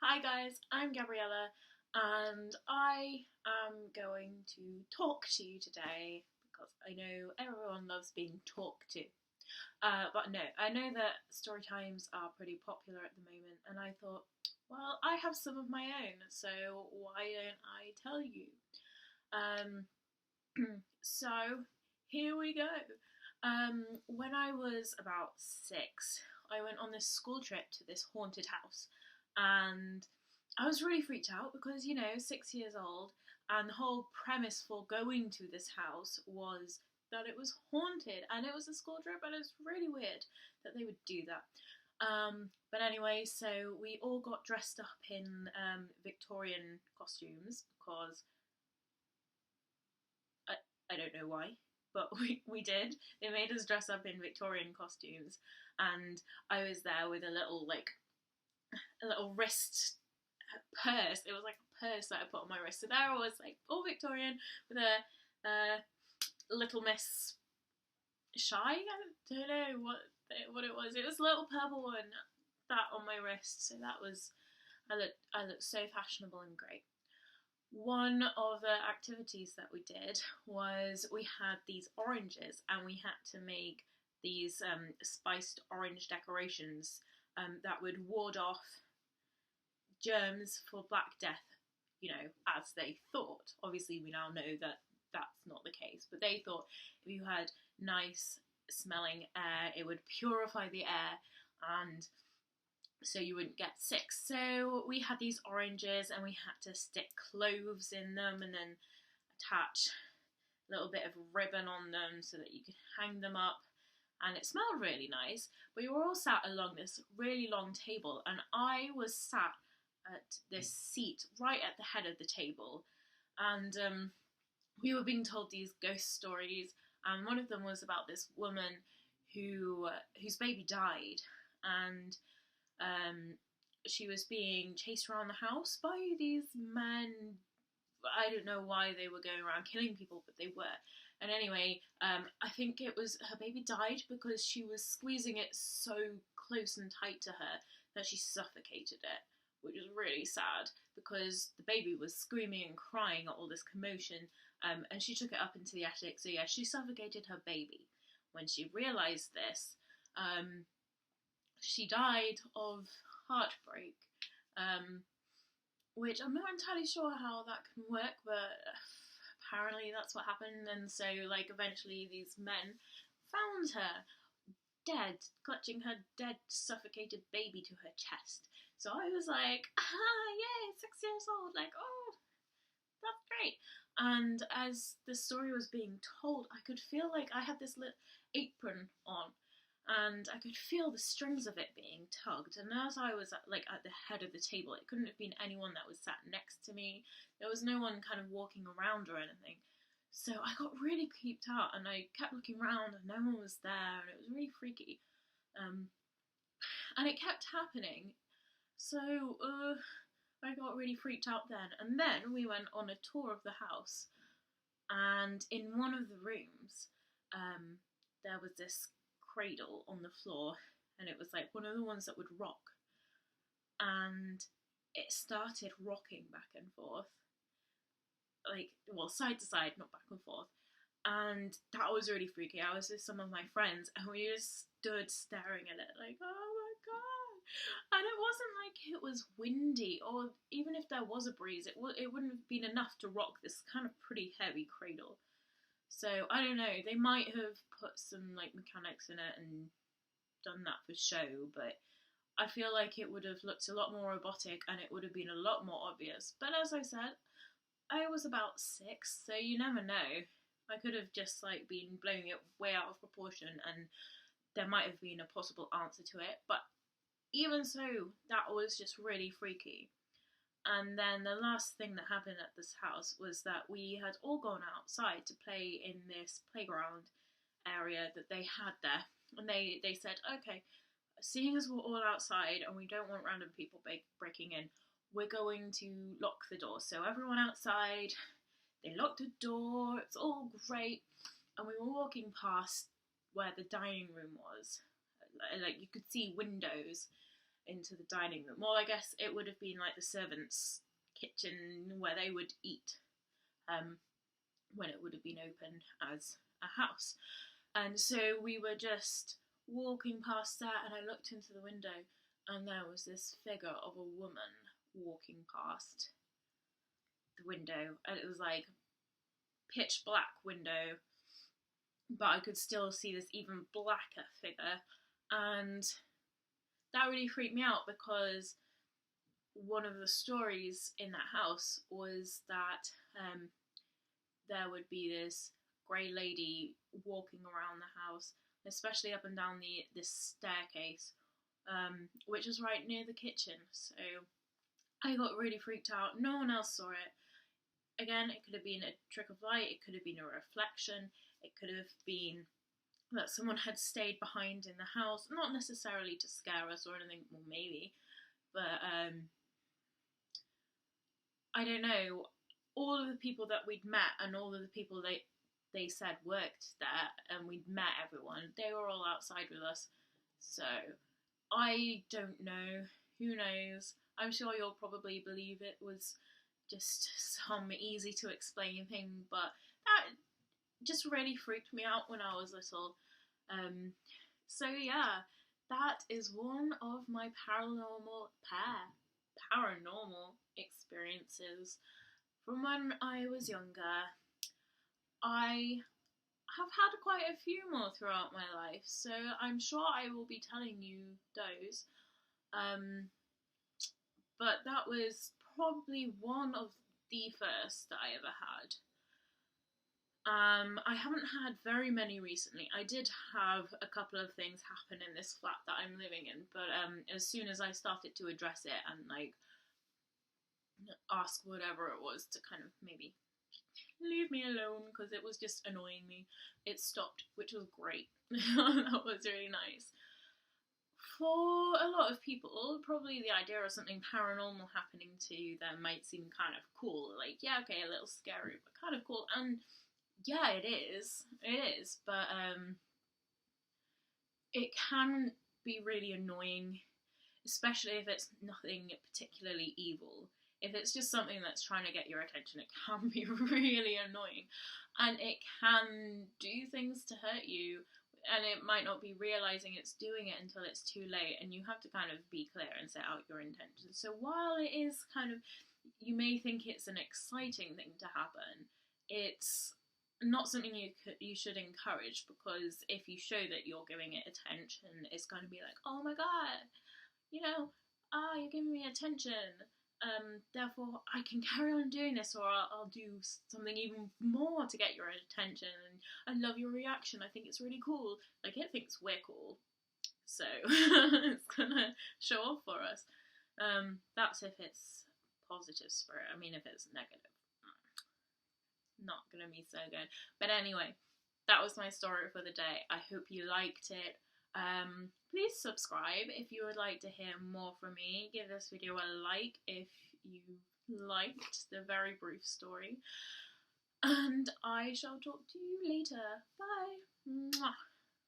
Hi guys, I'm Gabriella and I am going to talk to you today because I know everyone loves being talked to. But no, I know that story times are pretty popular at the moment and I thought, well, I have some of my own, so why don't I tell you? Um, so here we go. When I was about 6, I went on this school trip to this haunted house, and I was really freaked out because 6 years old, and the whole premise for going to this house was that it was haunted, and it was a school trip, and it was really weird that they would do that. But anyway, so we all got dressed up in Victorian costumes because I don't know why, but we did. They made us dress up in Victorian costumes, and I was there with a little wrist purse. It was like a purse that I put on my wrist. So there I was, like all Victorian with a little Miss Shy. I don't know what it was. It was a little purple one that on my wrist. So that was I looked so fashionable and great. One of the activities that we did was we had these oranges and we had to make these spiced orange decorations that would ward off germs for Black Death, as they thought. Obviously, we now know that that's not the case, but they thought if you had nice smelling air, it would purify the air and so you wouldn't get sick. So we had these oranges and we had to stick cloves in them and then attach a little bit of ribbon on them so that you could hang them up. And it smelled really nice. We were all sat along this really long table, and I was sat at this seat right at the head of the table. And we were being told these ghost stories, and one of them was about this woman whose baby died, and she was being chased around the house by these men. I don't know why they were going around killing people, but they were. And anyway, I think it was her baby died because she was squeezing it so close and tight to her that she suffocated it, which was really sad because the baby was screaming and crying at all this commotion, and she took it up into the attic. So yeah, she suffocated her baby. When she realised this, she died of heartbreak, which I'm not entirely sure how that can work, but apparently that's what happened. And so, eventually these men found her dead, clutching her dead, suffocated baby to her chest. So I was like, yay, 6 years old, oh, that's great. And as the story was being told, I could feel like I had this little apron on, and I could feel the strings of it being tugged. And as I was at the head of the table, it couldn't have been anyone that was sat next to me. There was no one kind of walking around or anything. So I got really creeped out, and I kept looking around, and no one was there, and it was really freaky. And it kept happening. So I got really freaked out then. And then we went on a tour of the house, and in one of the rooms, there was this cradle on the floor, and it was like one of the ones that would rock, and it started rocking back and forth, side to side, not back and forth. And that was really freaky. I was with some of my friends and we just stood staring at it like, oh my god. And it wasn't like it was windy, or even if there was a breeze, it wouldn't have been enough to rock this kind of pretty heavy cradle. So I don't know, they might have put some mechanics in it and done that for show, but I feel like it would have looked a lot more robotic and it would have been a lot more obvious. But as I said, I was about 6, so you never know. I could have just been blowing it way out of proportion and there might have been a possible answer to it, but even so, that was just really freaky. And then the last thing that happened at this house was that we had all gone outside to play in this playground area that they had there. And they said, okay, seeing as we're all outside and we don't want random people breaking in, we're going to lock the door. So everyone outside, they locked the door, it's all great. And we were walking past where the dining room was. You could see windows into the dining room. Well, I guess it would have been like the servants' kitchen where they would eat, when it would have been open as a house. And so we were just walking past that, and I looked into the window, and there was this figure of a woman walking past the window, and it was like pitch black window, but I could still see this even blacker figure, and that really freaked me out, because one of the stories in that house was that there would be this grey lady walking around the house, especially up and down this staircase, which was right near the kitchen. So I got really freaked out. No one else saw it. Again, it could have been a trick of light, it could have been a reflection, it could have been that someone had stayed behind in the house, not necessarily to scare us or anything, well maybe, but I don't know. All of the people that we'd met and all of the people they said worked there, and we'd met everyone, they were all outside with us. So I don't know. Who knows? I'm sure you'll probably believe it was just some easy to explain thing, but that just really freaked me out when I was little. So yeah, that is one of my paranormal experiences from when I was younger. I have had quite a few more throughout my life, so I'm sure I will be telling you those. But that was probably one of the first that I ever had. I haven't had very many recently. I did have a couple of things happen in this flat that I'm living in, but as soon as I started to address it and like ask whatever it was to kind of maybe leave me alone because it was just annoying me, it stopped, which was great. That was really nice. For a lot of people, probably the idea of something paranormal happening to them might seem kind of cool. Like, yeah, okay, a little scary, but kind of cool. And yeah, it is. It is. But it can be really annoying, especially if it's nothing particularly evil. If it's just something that's trying to get your attention, it can be really annoying. And it can do things to hurt you, and it might not be realising it's doing it until it's too late, and you have to kind of be clear and set out your intentions. So while it is kind of, you may think it's an exciting thing to happen, it's not something you should encourage, because if you show that you're giving it attention, it's going to be like, oh my god, you're giving me attention, therefore I can carry on doing this, or I'll do something even more to get your attention, and I love your reaction, I think it's really cool. Like, it thinks we're cool, so it's gonna show off for us. That's if it's positive spirit. I mean, if it's negative, not gonna be so good. But anyway, that was my story for the day. I hope you liked it. Please subscribe if you would like to hear more from me. Give this video a like if you liked the very brief story. And I shall talk to you later. Bye. Mwah.